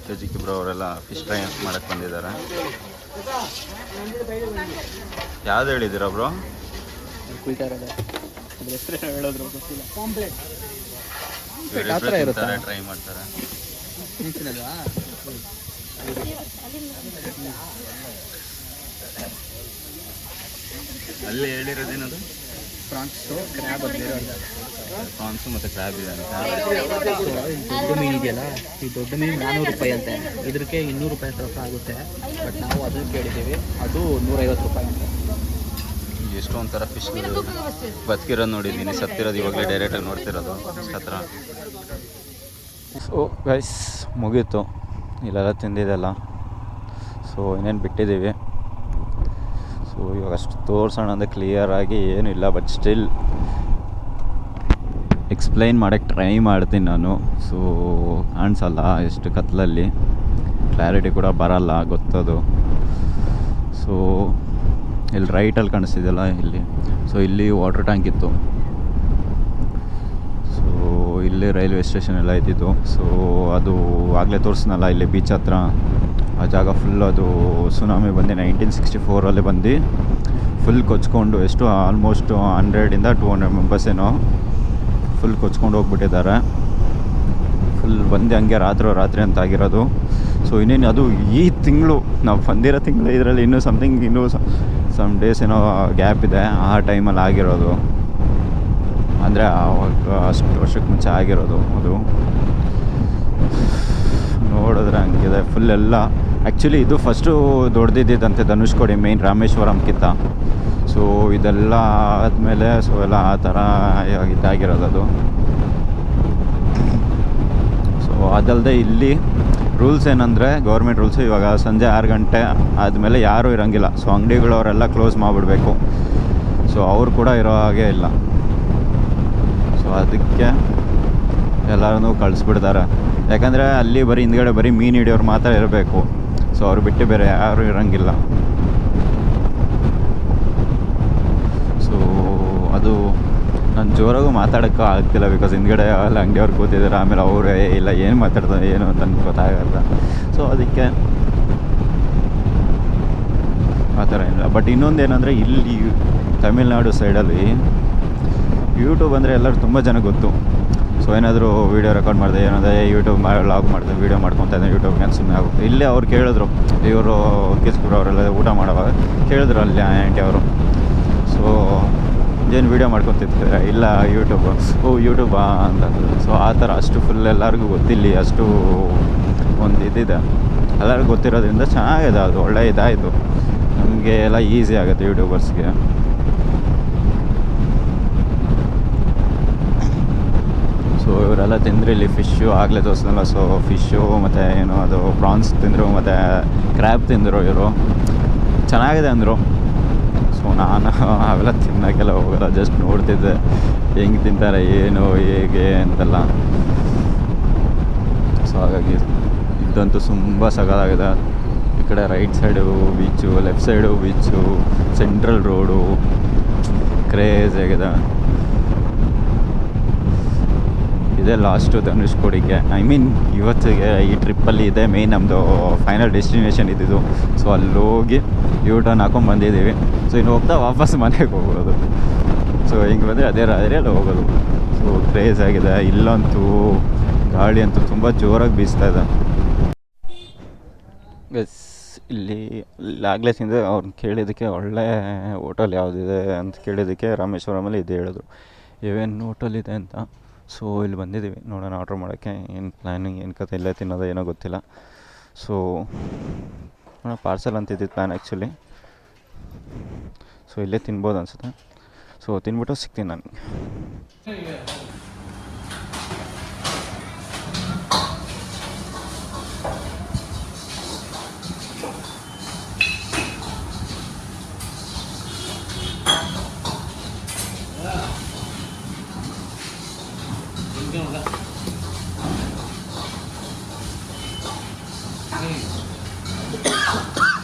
ತೇಜಿಕಿ bro ಅವರೆಲ್ಲ fish fry ಮಾಡಕ್ಕೆ ಬಂದಿದ್ದಾರೆ. ಯಾವ್ದು ಹೇಳಿದ್ದೀರಾ ಬ್ರೋ? ಟ್ರೈ ಮಾಡ್ತಾರೆ. ಅಲ್ಲಿ ಹೇಳಿರೋದೇನದು? ಪ್ರಾನ್ಸು ಮತ್ತು ಕ್ರ್ಯಾಬ್ ಇದೆ ಅಂತ. ದೊಡ್ಡ ಮೀನು ಇದೆಯಲ್ಲ, ಈ ದೊಡ್ಡ ಮೀನು 400 ರೂಪಾಯಿ ಅಂತೆ, ಇದಕ್ಕೆ 200 ರೂಪಾಯಿ ಹತ್ರ ಆಗುತ್ತೆ. ಬಟ್ ನಾವು ಅದನ್ನು ಕೇಳಿದ್ದೀವಿ, ಅದು 150 ರೂಪಾಯಿ ಅಂತ. ಎಷ್ಟೋ ಒಂಥರ ಫಿಶ್ ಬದುಕಿರೋದು ನೋಡಿದ್ದೀನಿ, ಸತ್ತಿರೋದು ಇವಾಗಲೇ ಡೈರೆಕ್ಟಾಗಿ ನೋಡ್ತಿರೋದು ಇಷ್ಟು ಹತ್ರ. ಸೊ ಗೈಸ್ ಮುಗೀತು, ಇಲ್ಲೆಲ್ಲ ತಿಂದಿದ್ದೆಲ್ಲ. ಸೊ ಇನ್ನೇನು ಬಿಟ್ಟಿದ್ದೀವಿ. ಸೊ ಇವಾಗ ಅಷ್ಟು ತೋರಿಸೋಣ ಅಂದರೆ ಕ್ಲಿಯರಾಗಿ ಏನೂ ಇಲ್ಲ, ಬಟ್ ಸ್ಟಿಲ್ ಎಕ್ಸ್ಪ್ಲೈನ್ ಮಾಡೋಕ್ಕೆ ಟ್ರೈ ಮಾಡ್ತೀನಿ ನಾನು. ಸೊ ಕಾಣಿಸಲ್ಲ ಎಷ್ಟು ಕತ್ಲಲ್ಲಿ, ಕ್ಲಾರಿಟಿ ಕೂಡ ಬರಲ್ಲ, ಗೊತ್ತದು. ಸೊ ಇಲ್ಲಿ ರೈಟಲ್ಲಿ ಕಾಣಿಸ್ತಿದೆಯಲ್ಲ ಇಲ್ಲಿ, ಸೊ ಇಲ್ಲಿ ವಾಟರ್ ಟ್ಯಾಂಕ್ ಇತ್ತು. ಸೊ ಇಲ್ಲಿ ರೈಲ್ವೆ ಸ್ಟೇಷನ್ ಎಲ್ಲ ಇದ್ದಿದ್ದು. ಸೊ ಅದು ಆಗಲೇ ತೋರಿಸ್ನಲ್ಲ, ಇಲ್ಲಿ ಬೀಚ್ ಹತ್ರ ಆ ಜಾಗ ಫುಲ್ ಅದು ಸುನಾಮಿ ಬಂದು 1964 ಬಂದು ಫುಲ್ ಕೊಚ್ಕೊಂಡು ಎಷ್ಟು ಆಲ್ಮೋಸ್ಟ್ 100 to 200 ಮೆಂಬರ್ಸ್ ಏನೋ ಫುಲ್ ಕೊಚ್ಕೊಂಡು ಹೋಗ್ಬಿಟ್ಟಿದ್ದಾರೆ. ಫುಲ್ ಬಂದು ಹಂಗೆ ರಾತ್ರಿ ಅಂತ ಆಗಿರೋದು. ಸೊ ಇನ್ನೇನು ಅದು ಈ ತಿಂಗಳು ನಾವು ಬಂದಿರೋ ತಿಂಗಳು, ಇದರಲ್ಲಿ ಇನ್ನೂ ಸಮಥಿಂಗ್ ಇನ್ನೂ ಸಮ್ ಡೇಸ್ ಏನೋ ಗ್ಯಾಪ್ ಇದೆ. ಆ ಟೈಮಲ್ಲಿ ಆಗಿರೋದು, ಅಂದರೆ ಆವಾಗ ಅಷ್ಟು ವರ್ಷಕ್ಕೆ ಮುಂಚೆ ಆಗಿರೋದು. ಅದು ನೋಡಿದ್ರೆ ಹಂಗಿದೆ ಫುಲ್ ಎಲ್ಲ. ಆ್ಯಕ್ಚುಲಿ ಇದು ಫಸ್ಟು ದೊಡ್ಡದಿದ್ದಂತೆ ಧನುಷ್ಕೋಡಿ ಮೇಯ್ನ್ ರಾಮೇಶ್ವರಂಕ್ಕಿಂತ. ಸೊ ಇದೆಲ್ಲ ಆದಮೇಲೆ ಸೊ ಎಲ್ಲ ಆ ಥರ ಇದಾಗಿರೋದು ಅದು. ಸೊ ಅದಲ್ಲದೆ ಇಲ್ಲಿ ರೂಲ್ಸ್ ಏನಂದರೆ, ಗೌರ್ಮೆಂಟ್ ರೂಲ್ಸು ಇವಾಗ ಸಂಜೆ 6 ಗಂಟೆ ಆದಮೇಲೆ ಯಾರೂ ಇರೋಂಗಿಲ್ಲ. ಸೊ ಅಂಗಡಿಗಳವರೆಲ್ಲ ಕ್ಲೋಸ್ ಮಾಡಿಬಿಡ್ಬೇಕು. ಸೊ ಅವ್ರು ಕೂಡ ಇರೋ ಹಾಗೆ ಇಲ್ಲ. ಸೊ ಅದಕ್ಕೆ ಎಲ್ಲರೂ ಕಳಿಸ್ಬಿಡ್ತಾರೆ. ಯಾಕಂದರೆ ಅಲ್ಲಿ ಬರೀ ಹಿಂದ್ಗಡೆ ಬರೀ ಮೀನು ಹಿಡಿಯೋರು ಮಾತ್ರ ಇರಬೇಕು. ಸೊ ಅವ್ರು ಬಿಟ್ಟು ಬೇರೆ ಯಾರೂ ಇರೋಂಗಿಲ್ಲ. ಸೊ ಅದು ನಾನು ಜೋರಾಗೂ ಮಾತಾಡೋಕ್ಕೂ ಆಗ್ತಿಲ್ಲ, ಬಿಕಾಸ್ ಹಿಂದ್ಗಡೆ ಎಲ್ಲ ಅಂಗಡಿಯವ್ರು ಕೂತಿದ್ದಾರೆ. ಆಮೇಲೆ ಅವರೇ ಇಲ್ಲ ಏನು ಮಾತಾಡ್ತಾರೆ ಏನು ಅಂತ ಗೊತ್ತಾಗಲ್ಲ. ಸೊ ಅದಕ್ಕೆ ಆ ಥರ ಏನಿಲ್ಲ. ಬಟ್ ಇನ್ನೊಂದು ಏನಂದರೆ, ಇಲ್ಲಿ ತಮಿಳ್ನಾಡು ಸೈಡಲ್ಲಿ ಯೂಟ್ಯೂಬ್ ಅಂದರೆ ಎಲ್ಲರೂ ತುಂಬ ಜನ ಗೊತ್ತು. ಸೊ ಏನಾದರೂ ವೀಡಿಯೋ ರೆಕಾರ್ಡ್ ಮಾಡಿದೆ, ಏನಾದರೆ ಯೂಟ್ಯೂಬ್ ಲಾಗ್ ಮಾಡಿದೆ, ವೀಡಿಯೋ ಮಾಡ್ಕೊತಾ ಇದ್ದೆ ಯೂಟ್ಯೂಬ್ಗೆ ಅಂತ ಸುಮ್ಮನೆ ಆಗುತ್ತೆ. ಇಲ್ಲೇ ಅವ್ರು ಕೇಳಿದ್ರು, ಇವರು ಕಿಸ್ಕೂರು ಅವರೆಲ್ಲ ಊಟ ಮಾಡೋವಾಗ ಕೇಳಿದ್ರು ಅಲ್ಲಿ ಆಂಟಿ ಅವರು. ಸೊ ಏನು ವೀಡಿಯೋ ಮಾಡ್ಕೊತಿರ್ತಾರೆ? ಇಲ್ಲ ಯೂಟ್ಯೂಬು. ಯೂಟ್ಯೂಬಾ ಅಂತ. ಸೊ ಆ ಥರ ಅಷ್ಟು ಫುಲ್ ಎಲ್ಲರಿಗೂ ಗೊತ್ತಿಲ್ಲಿ, ಅಷ್ಟು ಒಂದು ಇದಿದೆ, ಎಲ್ಲರಿಗೂ ಗೊತ್ತಿರೋದ್ರಿಂದ ಚೆನ್ನಾಗಿದೆ. ಅದು ಒಳ್ಳೆ ಇದಾಯಿತು, ನಮಗೆ ಎಲ್ಲ ಈಸಿ ಆಗುತ್ತೆ ಯೂಟ್ಯೂಬರ್ಸ್ಗೆ. ಸೊ ಇವರೆಲ್ಲ ತಿಂದರೆ ಇಲ್ಲಿ ಫಿಶ್ಶು ಆಗಲೇ ತೋರಿಸಿದ್ನಲ್ಲ. ಸೊ ಫಿಶ್ಶು ಮತ್ತು ಏನು ಅದು ಪ್ರಾನ್ಸ್ ತಿಂದರು, ಮತ್ತು ಕ್ರ್ಯಾಬ್ ತಿಂದರು ಇವರು. ಚೆನ್ನಾಗಿದೆ ಅಂದರು. ಸೊ ನಾನು ಅವೆಲ್ಲ ತಿನ್ನೋಕ್ಕೆಲ್ಲ ಹೋಗಲ್ಲ, ಜಸ್ಟ್ ನೋಡ್ತಿದ್ದೆ ಹೆಂಗೆ ತಿಂತಾರೆ ಏನು ಹೇಗೆ ಅಂತೆಲ್ಲ. ಸೊ ಹಾಗಾಗಿ ಇದಂತೂ ತುಂಬ ಸಗದಾಗಿದೆ. ಈ ಕಡೆ right side beach, left side beach, central road craze ಆಗಿದೆ. ಇದೇ ಲಾಸ್ಟು ಧನುಷ್ಕೋಡಿಗೆ, ಐ ಮೀನ್ ಇವತ್ತಿಗೆ ಈ ಟ್ರಿಪ್ಪಲ್ಲಿ ಇದೆ ಮೇಯ್ನ್ ನಮ್ಮದು ಫೈನಲ್ ಡೆಸ್ಟಿನೇಷನ್ ಇದ್ದಿದ್ದು. ಸೊ ಅಲ್ಲೋಗಿ ಟರ್ನ್ ಹಾಕೊಂಡು ಬಂದಿದ್ದೀವಿ. ಸೊ ಇನ್ನು ಹೋಗ್ತಾ ವಾಪಸ್ ಮನೆಗೆ ಹೋಗೋದು. ಸೊ ಹಿಂಗೆ ಬಂದರೆ ಅದೇ ರಾತ್ರಿಯಲ್ಲಿ ಹೋಗೋದು. ಸೊ ಕ್ರೇಜ್ ಆಗಿದೆ. ಇಲ್ಲಂತೂ ಗಾಳಿ ಅಂತೂ ತುಂಬ ಜೋರಾಗಿ ಬೀಸ್ತಾ ಇದೆ. ಗಸ್ ಇಲ್ಲಿ ಆಗಲೇ ತಿಂದೆ. ಅವ್ರನ್ನ ಕೇಳಿದ್ದಕ್ಕೆ ಒಳ್ಳೆ ಹೋಟೆಲ್ ಯಾವುದಿದೆ ಅಂತ ಕೇಳಿದ್ದಕ್ಕೆ ರಾಮೇಶ್ವರಮಲ್ಲಿ ಇದೆ ಹೇಳಿದ್ರು. ಏನು ಹೋಟೆಲ್ ಇದೆ ಅಂತ. ಸೊ ಇಲ್ಲಿ ಬಂದಿದ್ದೀವಿ, ನೋಡೋಣ ಆರ್ಡ್ರ್ ಮಾಡೋಕ್ಕೆ. ಏನು ಪ್ಲ್ಯಾನಿಂಗ್ ಏನು ಕತೆ, ಇಲ್ಲೇ ತಿನ್ನೋದು ಏನೋ ಗೊತ್ತಿಲ್ಲ. ಸೊ ಪಾರ್ಸಲ್ ಅಂತಿದ್ದಿದ್ದು ಪ್ಲ್ಯಾನ್ ಆ್ಯಕ್ಚುಲಿ. ಸೊ ಇಲ್ಲೇ ತಿನ್ಬೋದು ಅನಿಸುತ್ತೆ. ಸೊ ತಿನ್ಬಿಟ್ಟು ಸಿಗ್ತೀನಿ ನಾನು.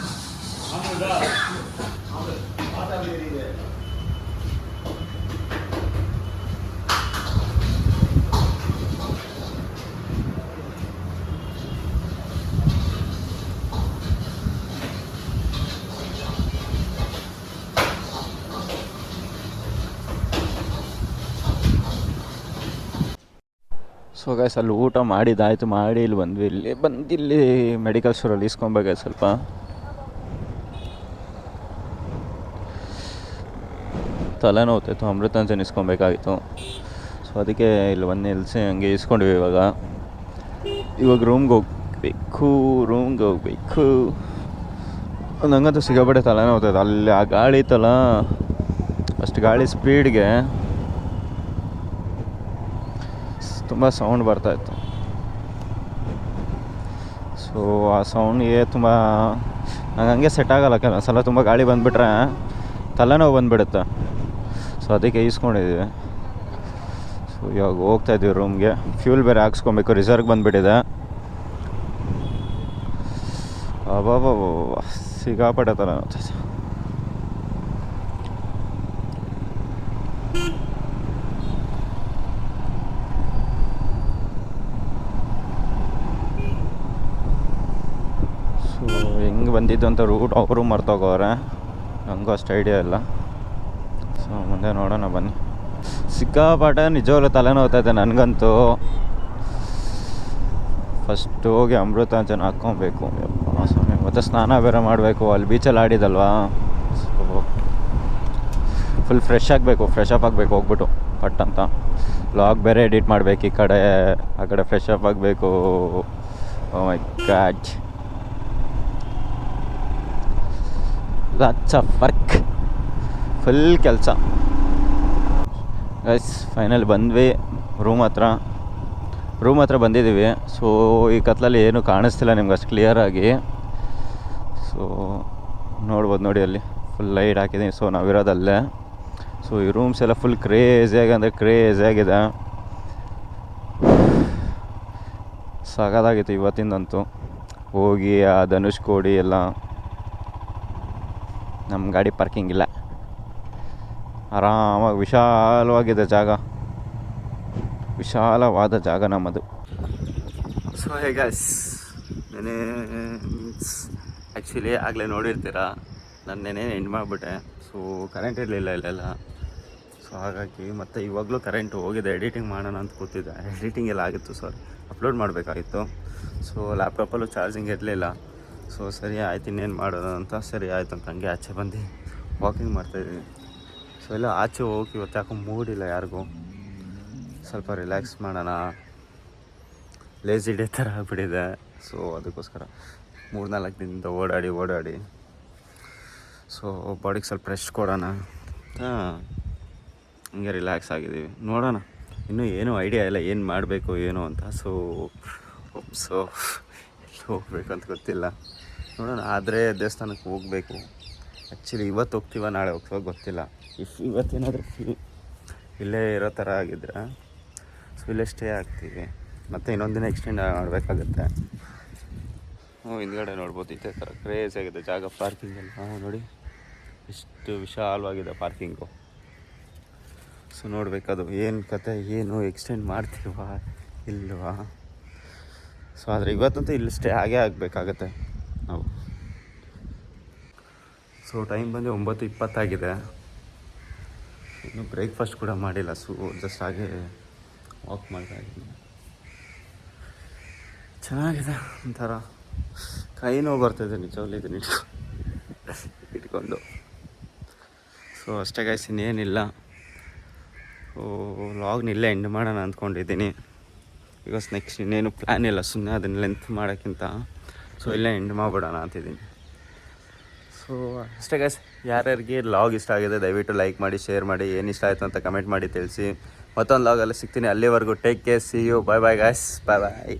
ಸೊ ಗೈಸ್ ಅಲ್ಲಿ ಊಟ ಮಾಡಿದ್ದಾಯಿತು, ಮಾಡಿ ಇಲ್ಲಿ ಬಂದ್ವಿ. ಇಲ್ಲಿ ಮೆಡಿಕಲ್ ಸ್ಟೋರಲ್ಲಿ ಇಸ್ಕೊಬೇಕು ಸ್ವಲ್ಪ. ತಲೆನೋವ್ತಾಯಿತ್ತು, ಅಮೃತಾಂಜನ್ ಇಸ್ಕೊಬೇಕಾಗಿತ್ತು. ಸೊ ಅದಕ್ಕೆ ಇಲ್ಲಿ ಬಂದು ನಿಲ್ಲಿಸಿ ಹಂಗೆ ಇಸ್ಕೊಂಡ್ವಿ. ಇವಾಗ ರೂಮ್ಗೆ ಹೋಗ್ಬೇಕು. ನಂಗಂತೂ ಸಿಗಬೇಡ ತಲೆನೋವ್ತೈತೆ. ಅಲ್ಲಿ ಆ ಗಾಳಿ ಇತ್ತಲ್ಲ, ಅಷ್ಟು ಗಾಳಿ ಸ್ಪೀಡ್ಗೆ ತುಂಬ ಸೌಂಡ್ ಬರ್ತಾಯಿತ್ತು. ಸೊ ಆ ಸೌಂಡ್ಗೆ ತುಂಬ ನಂಗೆ ಹಂಗೆ ಸೆಟ್ ಆಗೋಲ್ಲ. ಕೆಲವು ಸಲ ತುಂಬ ಗಾಳಿ ಬಂದುಬಿಟ್ರೆ ತಲೆನೋವು ಬಂದುಬಿಡುತ್ತೆ. ಸೊ ಅದಕ್ಕೆ ಈಸ್ಕೊಂಡಿದ್ದೀವಿ. ಸೊ ಇವಾಗ ಹೋಗ್ತಾಯಿದ್ದೀವಿ ರೂಮ್ಗೆ. ಫ್ಯೂಲ್ ಬೇರೆ ಹಾಕ್ಸ್ಕೊಬೇಕು, ರಿಸರ್ವ್ಗೆ ಬಂದುಬಿಟ್ಟಿದೆ. ಅಬ್ಬಬ್ಬ ಸಿಕ್ಕಾಪಟ್ಟೆ ತಲೆನೋವ್ತೈತೆ. ಹೆಂಗೆ ಬಂದಿದ್ದು ಅಂತ ರೂಟ್ ಅವರು ಮರ್ತೋಗೋರೆ, ನನಗೂ ಅಷ್ಟು ಐಡಿಯಾ ಇಲ್ಲ. ಸೊ ಮುಂದೆ ನೋಡೋಣ ಬನ್ನಿ. ಸಿಕ್ಕಾಪಾಟ ನಿಜವಾಗ್ಲೂ ತಲೆನೋವ್ತೈತೆ ನನಗಂತೂ. ಫಸ್ಟ್ ಹೋಗಿ ಅಮೃತಾಂಜನ್ ಹಾಕ್ಕೊಬೇಕು. ಸ್ವಾಮಿ, ಮತ್ತು ಸ್ನಾನ ಬೇರೆ ಮಾಡಬೇಕು. ಅಲ್ಲಿ ಬೀಚಲ್ಲಿ ಆಡಿದಲ್ವಾ, ಸೊ ಫುಲ್ ಫ್ರೆಶ್ ಅಪ್ ಆಗಬೇಕು ಹೋಗ್ಬಿಟ್ಟು ಪಟ್ ಅಂತ. ವ್ಲಾಗ್ ಬೇರೆ ಎಡಿಟ್ ಮಾಡಬೇಕು, ಆ ಕಡೆ ಫ್ರೆಶ್ ಅಪ್ ಆಗಬೇಕು. Oh my god, lots of work, full ಕೆಲಸ. ಗೈಸ್ ಫೈನಲ್ ಬಂದ್ವಿ ರೂಮ್ ಹತ್ರ ಬಂದಿದ್ದೀವಿ. ಸೊ ಈ ಕತ್ಲಲ್ಲಿ ಏನೂ ಕಾಣಿಸ್ತಿಲ್ಲ ನಿಮ್ಗೆ ಅಷ್ಟು ಕ್ಲಿಯರಾಗಿ. ಸೊ ನೋಡ್ಬೋದು ನೋಡಿ, ಅಲ್ಲಿ ಫುಲ್ ಲೈಟ್ ಹಾಕಿದ್ದೀನಿ. ಸೊ ನಾವಿರೋದಲ್ಲೇ. ಸೊ ಈ ರೂಮ್ಸ್ ಎಲ್ಲ ಫುಲ್ ಕ್ರೇಜಿಯಾಗಿದೆ. ಸಗದಾಗಿತ್ತು ಇವತ್ತಿಂದಂತೂ. ಹೋಗಿ ಆ ಧನುಷ್ಕೋಡಿ ಎಲ್ಲ, ನಮ್ಮ ಗಾಡಿ ಪಾರ್ಕಿಂಗ್ ಇಲ್ಲ, ಆರಾಮಾಗಿ ವಿಶಾಲವಾದ ಜಾಗ ನಮ್ಮದು. ಸೊ ಹೇಗಾಸ್ ನೆನೆ ಆ್ಯಕ್ಚುಲಿ ಆಗಲೇ ನೋಡಿರ್ತೀರ, ನಾನು ನೆನೆ ಎಂಡ್ ಮಾಡಿಬಿಟ್ಟೆ. ಸೊ ಕರೆಂಟ್ ಇರಲಿಲ್ಲ ಇಲ್ಲೆಲ್ಲ. ಸೊ ಹಾಗಾಗಿ ಮತ್ತು ಇವಾಗಲೂ ಕರೆಂಟ್ ಹೋಗಿದೆ. ಎಡಿಟಿಂಗ್ ಮಾಡೋಣ ಅಂತ ಕೂತಿದ್ದೆ. ಎಡಿಟಿಂಗ್ ಎಲ್ಲ ಆಗಿತ್ತು, ಸರ್ ಅಪ್ಲೋಡ್ ಮಾಡಬೇಕಾಗಿತ್ತು. ಸೊ ಲ್ಯಾಪ್ಟಾಪಲ್ಲೂ ಚಾರ್ಜಿಂಗ್ ಇರಲಿಲ್ಲ. ಸೊ ಸರಿ ಆಯ್ತು, ಇನ್ನೇನು ಮಾಡೋದು ಅಂತ. ಸರಿ ಆಯಿತು ಅಂತ ಹಂಗೆ ಆಚೆ ಬಂದು ವಾಕಿಂಗ್ ಮಾಡ್ತಾಯಿದ್ದೀನಿ. ಸೊ ಎಲ್ಲ ಆಚೆ ಹೋಗಿ ಇವತ್ತು ಯಾಕೋ ಮೂಡಿಲ್ಲ ಯಾರಿಗೂ. ಸ್ವಲ್ಪ ರಿಲ್ಯಾಕ್ಸ್ ಮಾಡೋಣ, ಲೇಜಿ ಡೇ ಥರ ಆಗ್ಬಿಟ್ಟಿದೆ. ಸೊ ಅದಕ್ಕೋಸ್ಕರ 3-4 ದಿನದಿಂದ ಓಡಾಡಿ ಸೊ ಬಾಡಿಗೆ ಸ್ವಲ್ಪ ರೆಸ್ಟ್ ಕೊಡೋಣ ಅಂತ ಹಂಗೆ ರಿಲ್ಯಾಕ್ಸ್ ಆಗಿದ್ದೀವಿ. ನೋಡೋಣ, ಇನ್ನೂ ಏನೂ ಐಡಿಯಾ ಇಲ್ಲ ಏನು ಮಾಡಬೇಕು ಏನು ಅಂತ. ಸೊ ಎಲ್ಲಿ ಹೋಗ್ಬೇಕು ಅಂತ ಗೊತ್ತಿಲ್ಲ. ನೋಡೋಣ, ಆದರೆ ದೇವಸ್ಥಾನಕ್ಕೆ ಹೋಗಬೇಕು. ಆ್ಯಕ್ಚುಲಿ ಇವತ್ತು ಹೋಗ್ತೀವ ನಾಳೆ ಹೋಗ್ತೀವ ಗೊತ್ತಿಲ್ಲ. ಇವತ್ತೇನಾದರೂ ಇಲ್ಲೇ ಇರೋ ಥರ ಆಗಿದ್ರೆ ಸೊ ಇಲ್ಲೇ ಸ್ಟೇ ಆಗ್ತೀವಿ. ಮತ್ತು ಇನ್ನೊಂದು ದಿನ ಎಕ್ಸ್ಟೆಂಡ್ ಮಾಡಬೇಕಾಗತ್ತೆ. ಹಿಂದ್ಗಡೆ ನೋಡ್ಬೋದು, ಇದೇ ಥರ ಕ್ರೇಜ್ ಆಗಿದೆ ಜಾಗ. ಪಾರ್ಕಿಂಗಲ್ಲಿ ನೋಡಿ ಎಷ್ಟು ವಿಶಾಲವಾಗಿದೆ ಪಾರ್ಕಿಂಗು. ಸೊ ನೋಡಬೇಕದು ಏನು ಕತೆ, ಏನು ಎಕ್ಸ್ಟೆಂಡ್ ಮಾಡ್ತೀವಾ ಇಲ್ವಾ. ಸೊ ಆದರೆ ಇವತ್ತಂತೂ ಇಲ್ಲಿ ಸ್ಟೇ ಆಗಬೇಕಾಗತ್ತೆ ನಾವು. ಸೊ ಟೈಮ್ ಬಂದು 9:20 ಆಗಿದೆ. ಇನ್ನೂ ಬ್ರೇಕ್ಫಾಸ್ಟ್ ಕೂಡ ಮಾಡಿಲ್ಲ. ಸೊ ಜಸ್ಟ್ ಹಾಗೆ ವಾಕ್ ಮಾಡ್ತಾ ಇದ್ದೀನಿ. ಚೆನ್ನಾಗಿದೆ, ಒಂಥರ ಕೈ ನೋವು ಬರ್ತಾಯಿದೆ ನಿಜವಾಗ್ಲೂ ಇದನ್ನ ಇಟ್ಕೊಂಡು. ಸೊ ಅಷ್ಟೇ ಗೈಸ್, ಇನ್ನೇನಿಲ್ಲ. ವ್ಲಾಗ್ನ ಇಲ್ಲೇ ಎಂಡ್ ಮಾಡೋಣ ಅಂದ್ಕೊಂಡಿದ್ದೀನಿ. ಬಿಕಾಸ್ ನೆಕ್ಸ್ಟ್ ಇನ್ನೇನು ಪ್ಲ್ಯಾನ್ ಇಲ್ಲ, ಸುಮ್ಮನೆ ಅದನ್ನು ಲೆಂತ್ ಮಾಡೋಕ್ಕಿಂತ ಸೊ ಇಲ್ಲೇ ಎಂಡ್ ಮಾಡಿಬಿಡೋಣ ಅಂತಿದ್ದೀನಿ. ಸೊ ಅಷ್ಟೇ ಗೈಸ್, ಯಾರ್ಯಾರಿಗೆ ಲಾಗ್ ಇಷ್ಟ ಆಗಿದೆ ದಯವಿಟ್ಟು ಲೈಕ್ ಮಾಡಿ, ಶೇರ್ ಮಾಡಿ, ಏನು ಇಷ್ಟ ಆಯಿತು ಅಂತ ಕಮೆಂಟ್ ಮಾಡಿ ತಿಳಿಸಿ. ಮತ್ತೊಂದು ಲಾಗಲ್ಲಿ ಸಿಗ್ತೀನಿ. ಅಲ್ಲಿವರೆಗೂ take care, see you, bye guys, bye.